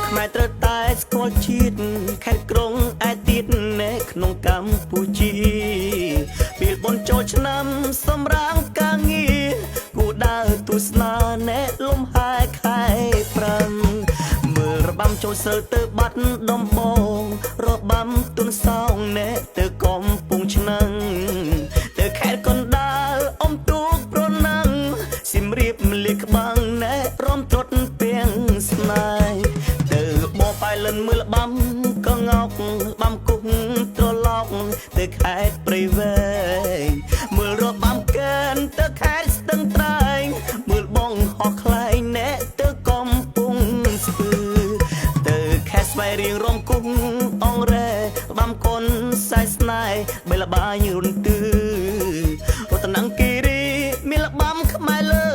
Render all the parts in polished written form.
ខ្មែរត្រូវតែស្គាល់ជាតិខេត្តក្រុងឯទៀតណែក្នុងកម្ពុជាពេលបុណ្យចូលឆ្នាំសម្រាងការងារគូដើរទស្សនាណែលំហែខែប្រាំងមើលរបាំចូលស្រូវទៅបាត់ដំបងរបាំទុនសោងណែទៅកំពង់ឆ្នាំងទៅខេត្តកណ្ដាលអ៊ំទូកប្រណាំងសៀមរាបម្លិះក្បាំងណែរំត្រុតពាំងស្នេហ៍ទៅបបប៉ៃលិនមើលបាំកងោកបាំគុកត្រឡោកទៅខេត្តព្រៃវែងមើលរបាំកែនទៅខេត្តស្ទឹងត្រែងមើលបងហោះខ្លែងណែទៅកំពង់ស្ពឺទៅខេត្តស្វាយរៀងរំគុកអងរ៉ែបាំកុនសាយស្នេហ៍បេលបាញរុនទឺរតនគិរីមានលបាំខ្មែរលើ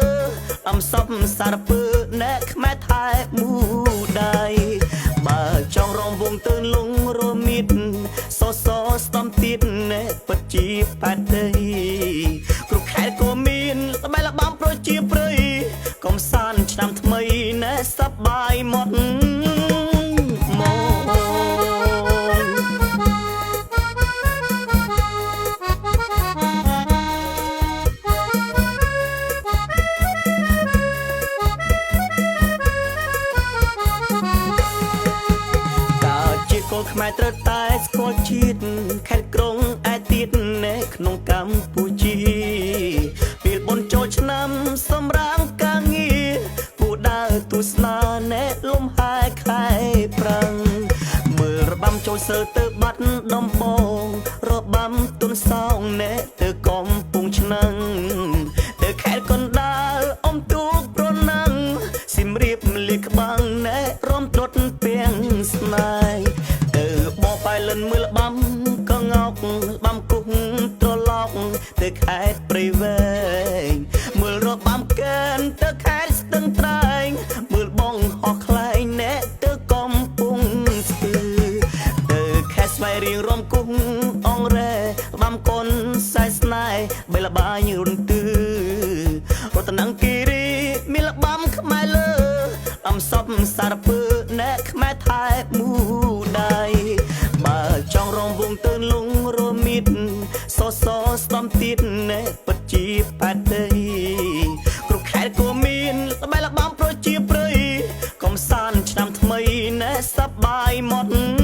អំសពសារពើណែខ្មែរថែមូដៃបើចង់រំវងទៅលងរមៀតសសស្តំទៀតណែពិតជាបាត់ទេគ្រប់ខេត្តក៏មានល្បែងលបាំប្រជាប្រិយកំសាន្តឆ្នាំថ្មីណែសប្បាយមកខ្មែរត្រូវតែស្គាល់ជាតិខេត្តក្រុងឯទៀតណែក្នុងកម្ពុជាពេលបុណ្យចូលឆ្នាំសម្រាងការងារគូដើរទស្សនាណែលំហែខែប្រាំងមើលរបាំចូលស្រូវទៅបាត់ដំបងរបាំទុនសោងណែទៅកំពង់ឆ្នាំងទៅខេត្តកណ្ដាលអ៊ំទូកប្រណាំងសៀមរាបម្លិះក្បាំងណែរំត្រុតពាំងស្នេហ៍បបប៉ៃលិនមើលបាំកងោកបាំគុកត្រឡោកទៅខេត្តព្រៃវែងមើលរបាំកែនទៅខេត្តស្ទឹងត្រែងមើលបងហោះខ្លែងណែទៅកំពង់ស្ពឺទៅខេត្តស្វាយរៀងរំគុកអងរ៉ែបាំកុនសាយស្នេហ៍បេលបាញរុនទឺរតនគិរីមានលបាំខ្មែរលើអំសពសារពើណែខ្មែរថែមូដៃបើចង់រំវងទៅលងរមៀតសសស្តំទៀតណែពិតជាបាត់ទេគ្រប់ខេត្តក៏មានល្បែងលបាំប្រជាប្រិយកំសាន្តឆ្នាំថ្មីណែសប្បាយមក